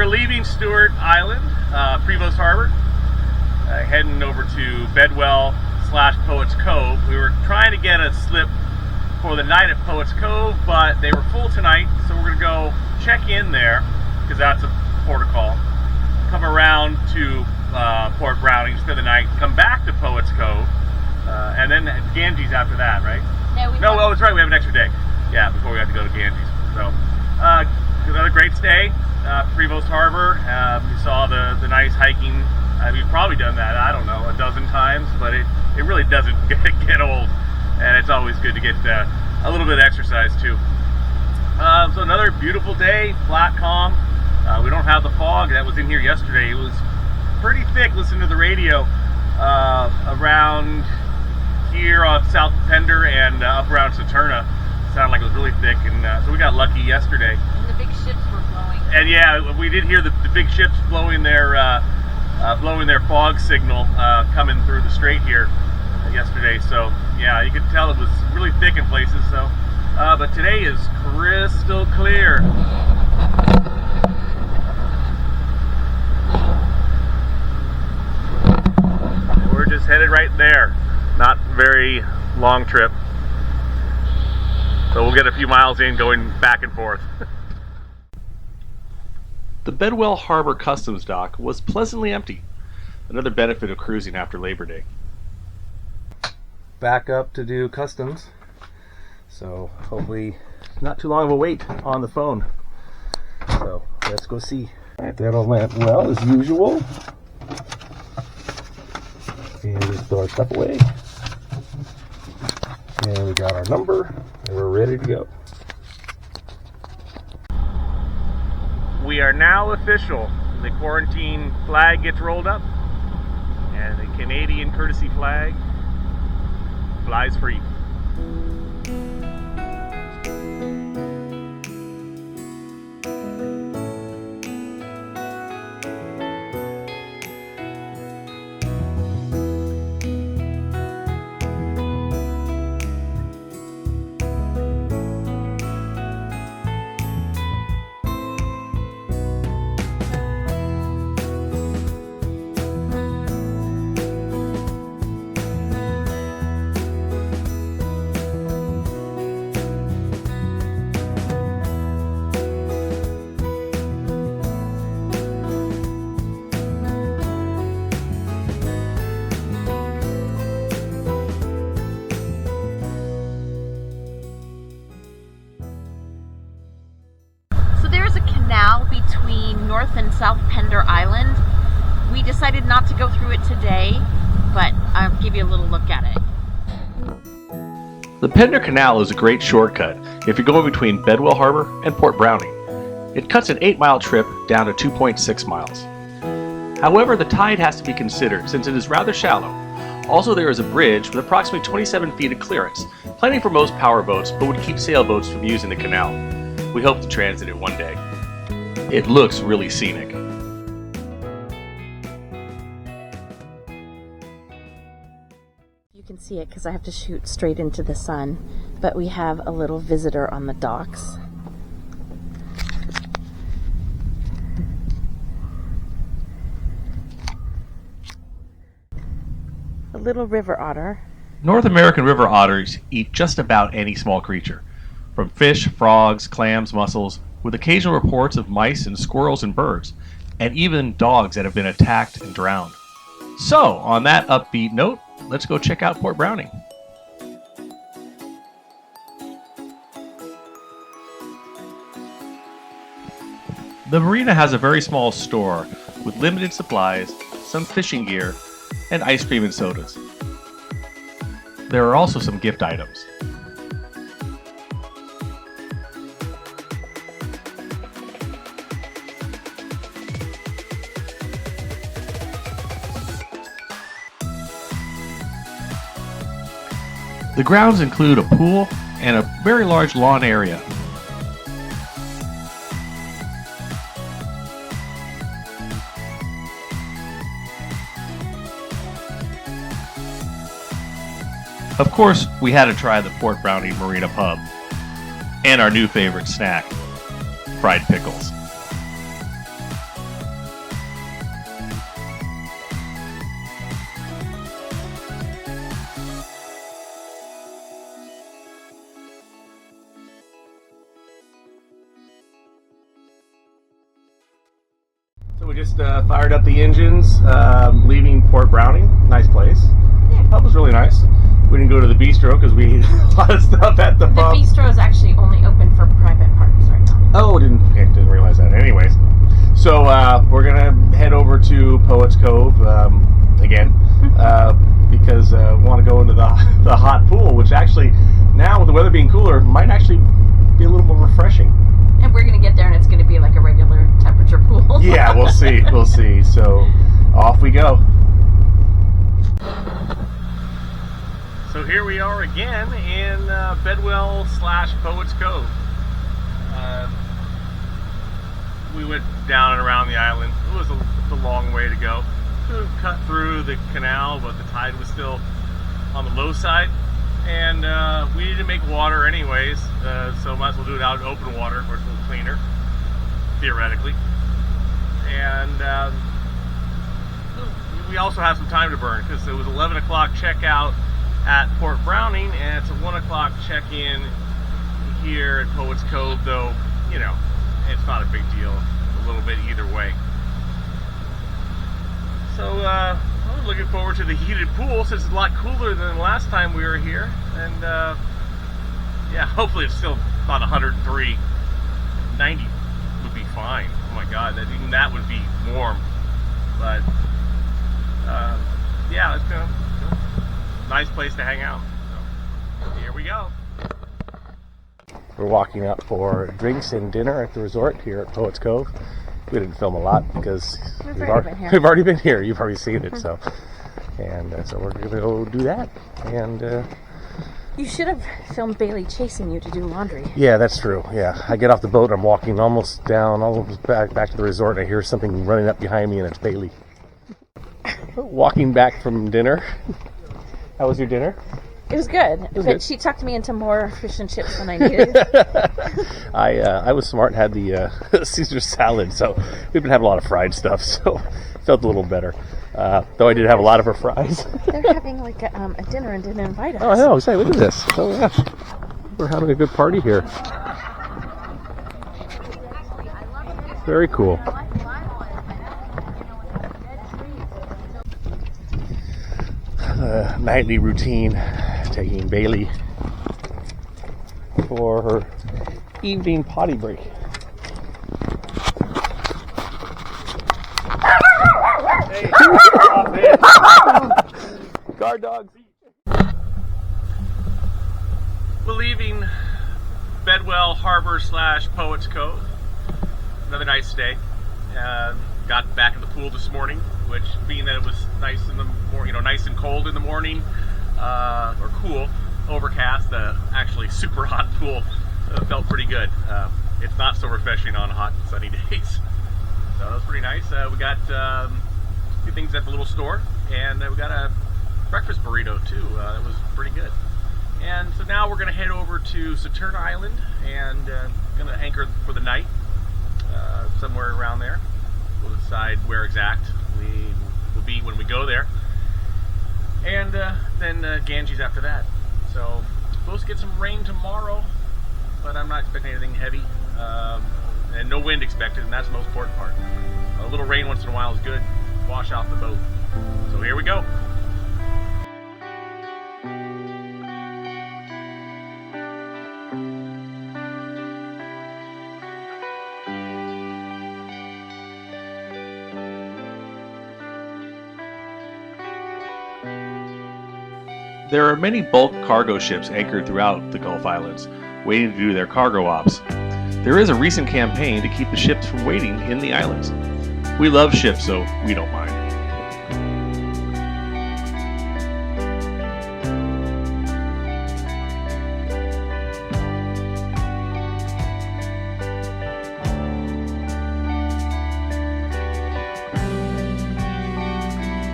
leaving Saturna Island, Prevost Harbour, heading over to Bedwell / Poets Cove. We were trying to get a slip for the night at Poets Cove, but they were full tonight, so we're going to go check in there, because that's a protocol. Come around to Port Browning, spend the night, come back to Poets Cove, and then Ganges after that, right? No, it's right, we have an extra day. Yeah, before we have to go to Ganges. So, another great stay, Prevost Harbour. We saw the nice hiking. We've probably done that, I don't know, a dozen times, but it really doesn't get old, and it's always good to get a little bit of exercise too. So another beautiful day, flat, calm. We don't have the fog that was in here yesterday. It was pretty thick. Listening to the radio around here on South Pender and up around Saturna. Sounded like it was really thick, and so we got lucky yesterday. And the big ships were blowing. And yeah, we did hear the big ships blowing their fog signal coming through the strait here yesterday. So yeah, you could tell it was really thick in places. So, but today is crystal clear. We're just headed right there. Not very long trip. So we'll get a few miles in going back and forth. The Bedwell Harbour Customs Dock was pleasantly empty. Another benefit of cruising after Labor Day. Back up to do customs. So hopefully not too long of a wait on the phone. So let's go see. Alright, that all went well as usual. And we throw our stuff away. And we got our number, and we're ready to go. We are now official. The quarantine flag gets rolled up, and the Canadian courtesy flag flies free. Between North and South Pender Island. We decided not to go through it today, but I'll give you a little look at it. The Pender Canal is a great shortcut if you're going between Bedwell Harbour and Port Browning. It cuts an 8-mile trip down to 2.6 miles. However, the tide has to be considered since it is rather shallow. Also, there is a bridge with approximately 27 feet of clearance, plenty for most power boats, but would keep sailboats from using the canal. We hope to transit it one day. It looks really scenic. You can see it because I have to shoot straight into the sun, but we have a little visitor on the docks. A little river otter. North American river otters eat just about any small creature, from fish, frogs, clams, mussels, with occasional reports of mice and squirrels and birds, and even dogs that have been attacked and drowned. So, on that upbeat note, let's go check out Port Browning. The marina has a very small store with limited supplies, some fishing gear, and ice cream and sodas. There are also some gift items. The grounds include a pool and a very large lawn area. Of course, we had to try the Port Browning Marina Pub and our new favorite snack, fried pickles. So we just fired up the engines, leaving Port Browning. Nice place. Yeah. That was really nice. We didn't go to the bistro because we ate a lot of stuff at the pub. The bistro is actually only open for private parties right now. Oh, didn't realize that. Anyways, so we're gonna head over to Poets Cove again because we want to go into the hot pool, which actually now with the weather being cooler might actually be a little more refreshing. And we're gonna get there, and it's gonna be like a regular temperature pool. Yeah, we'll see. We'll see. So off we go. So here we are again in Bedwell/Poets Cove. We went down and around the island. It was a long way to go. We cut through the canal, but the tide was still on the low side. And we needed to make water anyways, so might as well do it out in open water, where it's a little cleaner, theoretically. And we also have some time to burn, because it was 11 o'clock checkout at Port Browning, and it's a 1 o'clock check-in here at Poets Cove, though, you know, it's not a big deal, a little bit either way. So, I'm looking forward to the heated pool, since it's a lot cooler than the last time we were here, and, yeah, hopefully it's still not 103. 90 would be fine. Oh my god, even that would be warm, but, yeah, it's gonna... nice place to hang out. So, here we go. We're walking up for drinks and dinner at the resort here at Poets Cove. We didn't film a lot because we've already been here. You've already seen it, so so we're gonna go do that. And You should have filmed Bailey chasing you to do laundry. yeah, that's true. Yeah, I get off the boat. I'm walking almost back to the resort, and I hear something running up behind me, and it's Bailey. Walking back from dinner. How was your dinner? It was good, but she talked me into more fish and chips than I needed. I was smart and had the Caesar salad, so we've been having a lot of fried stuff, so felt a little better. Though I did have a lot of her fries. They're having like a dinner and didn't invite us. Oh, I know. Say, look at this. Oh, yeah. We're having a good party here. Very cool. Nightly routine, taking Bailey for her evening potty break. Hey, stop it. Guard dogs. We're leaving Bedwell Harbour /Poets Cove. Another nice day. Got back in the pool this morning, which, being that it was nice in the morning, nice and cold in the morning, or cool, overcast, actually super hot pool felt pretty good. It's not so refreshing on hot, sunny days. So that was pretty nice. We got a few things at the little store, and we got a breakfast burrito too. That was pretty good. And so now we're going to head over to Saturna Island and going to anchor for the night, somewhere around there. We'll decide where exact we will be when we go there. And then Ganges after that. So, supposed to get some rain tomorrow, but I'm not expecting anything heavy. And no wind expected, and that's the most important part. A little rain once in a while is good. Wash off the boat. So here we go. There are many bulk cargo ships anchored throughout the Gulf Islands, waiting to do their cargo ops. There is a recent campaign to keep the ships from waiting in the islands. We love ships, so we don't mind.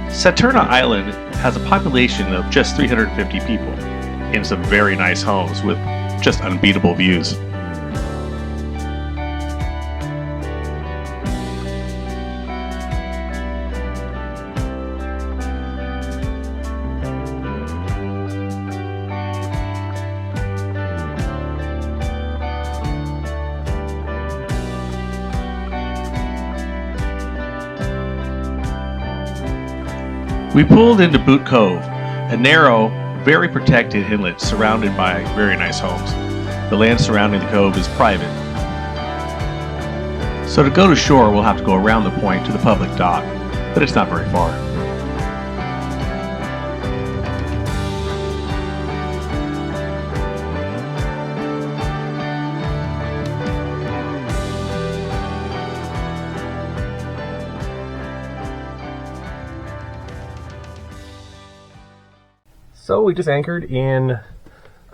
Saturna Island has a population of just 350 people in some very nice homes with just unbeatable views. We pulled into Boot Cove, a narrow, very protected inlet surrounded by very nice homes. The land surrounding the cove is private. So to go to shore, we'll have to go around the point to the public dock, but it's not very far. So we just anchored in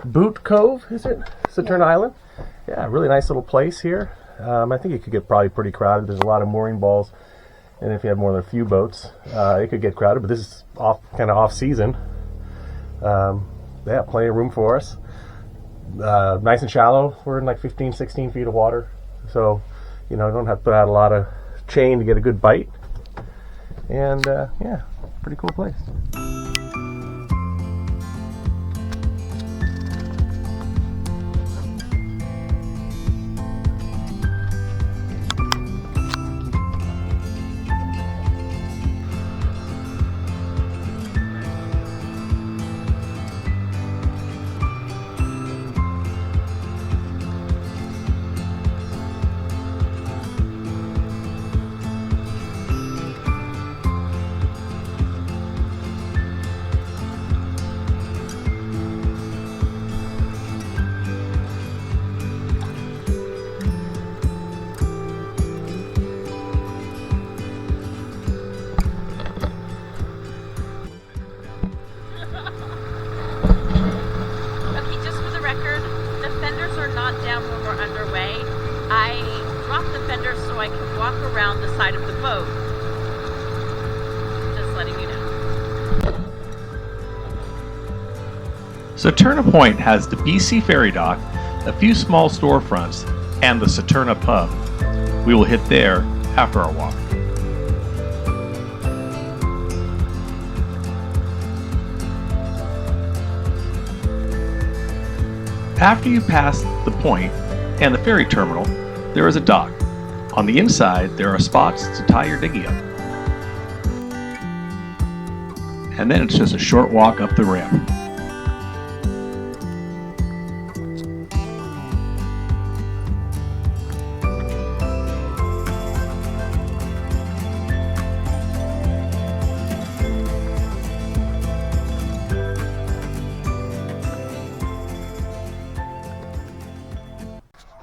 Boot Cove, is it? Saturna Island. Yeah, really nice little place here. I think it could get probably pretty crowded. There's a lot of mooring balls, and if you have more than a few boats, it could get crowded. But this is kind of off season. Yeah, plenty of room for us. Nice and shallow. We're in like 15, 16 feet of water, so you know, don't have to put out a lot of chain to get a good bite. And yeah, pretty cool place. Down when we're underway, I dropped the fender so I can walk around the side of the boat. Just letting you know. Saturna Point has the BC Ferry Dock, a few small storefronts, and the Saturna Pub. We will hit there after our walk. After you pass the point and the ferry terminal, there is a dock. On the inside, there are spots to tie your dinghy up. And then it's just a short walk up the ramp.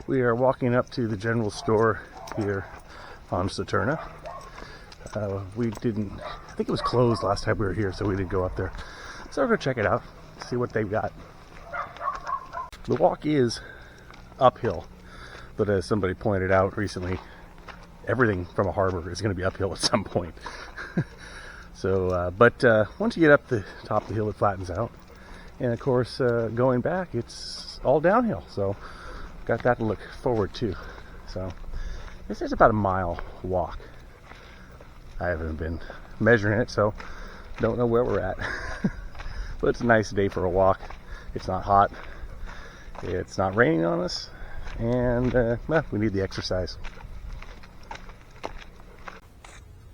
We are walking up to the general store here on Saturna. I think it was closed last time we were here, so we didn't go up there. So we're going to check it out, see what they've got. The walk is uphill, but as somebody pointed out recently, everything from a harbor is going to be uphill at some point. So, but once you get up the top of the hill, it flattens out. And of course, going back, it's all downhill. So got that to look forward to. So this is about a mile walk. I haven't been measuring it, so don't know where we're at. But it's a nice day for a walk. It's not hot. It's not raining on us. And well, we need the exercise.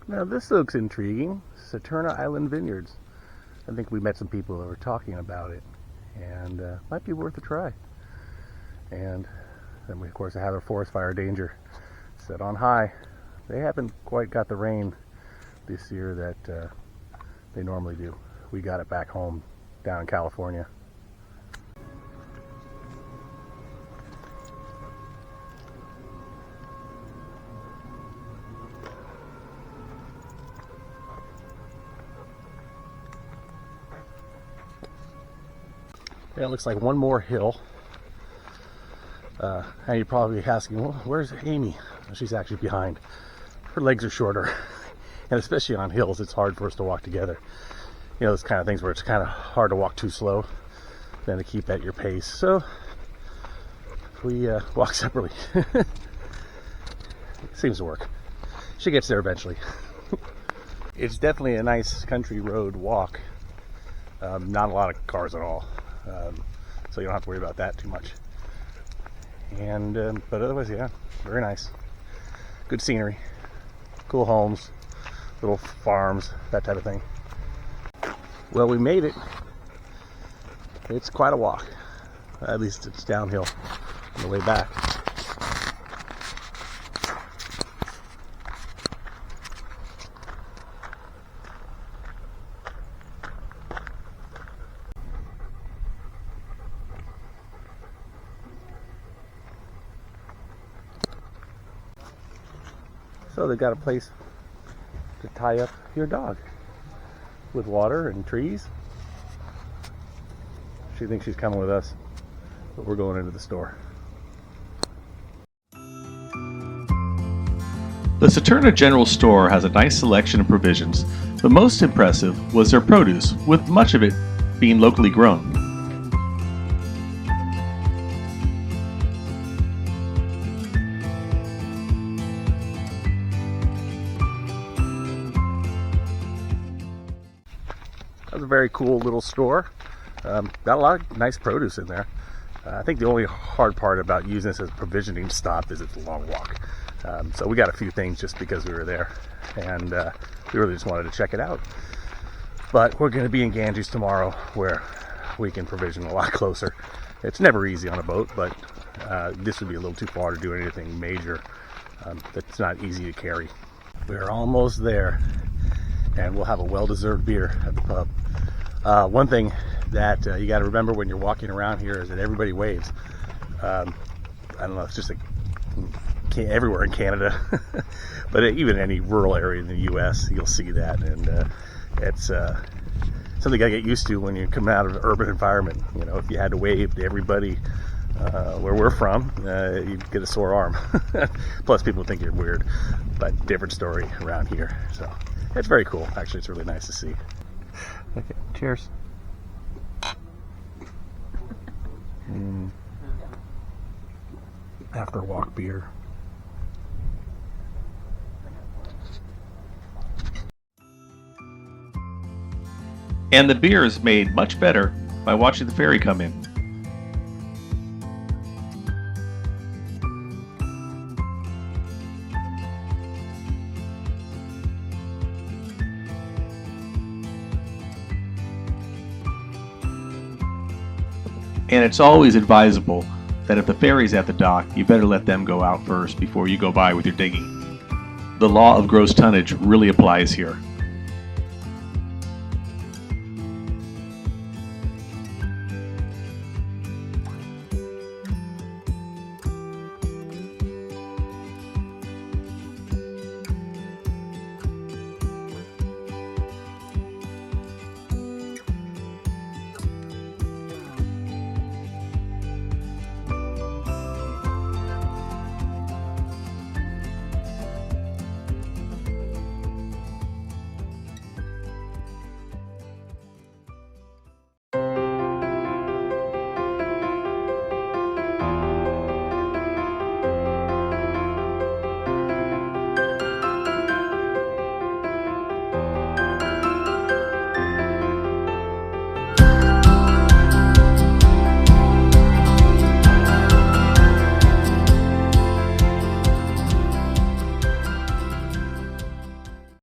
Now this looks intriguing. Saturna Island Vineyards. I think we met some people that were talking about it. And might be worth a try. And then we of course have a forest fire danger set on high. They haven't quite got the rain this year that they normally do. We got it back home down in California. Yeah, it looks like one more hill. And you're probably asking, well, where's Amy? She's actually behind. Her legs are shorter. And especially on hills, it's hard for us to walk together. You know, those kind of things where it's kind of hard to walk too slow than to keep at your pace. So we walk separately. Seems to work. She gets there eventually. It's definitely a nice country road walk. Not a lot of cars at all. So you don't have to worry about that too much. And but otherwise, yeah, very nice. Good scenery, cool homes, little farms, that type of thing. Well, we made it. It's quite a walk. At least it's downhill on the way back. So they got a place to tie up your dog with water and trees. She thinks she's coming with us, but we're going into the store. The Saturna General Store has a nice selection of provisions, but most impressive was their produce, with much of it being locally grown. That was a very cool little store. Got a lot of nice produce in there. I think the only hard part about using this as a provisioning stop is it's a long walk. So we got a few things just because we were there, and we really just wanted to check it out. But we're going to be in Ganges tomorrow, where we can provision a lot closer. It's never easy on a boat, but this would be a little too far to do anything major that's not easy to carry. We're almost there, and we'll have a well-deserved beer at the pub. One thing that you got to remember when you're walking around here is that everybody waves. I don't know, it's just everywhere in Canada, but even any rural area in the U.S., you'll see that, and it's something you got to get used to when you come out of an urban environment. You know, if you had to wave to everybody where we're from, you'd get a sore arm. Plus, people think you're weird, but different story around here. So it's very cool. Actually, it's really nice to see. Okay, cheers. After walk beer. And the beer is made much better by watching the ferry come in. And it's always advisable that if the ferry's at the dock, you better let them go out first before you go by with your digging. The law of gross tonnage really applies here.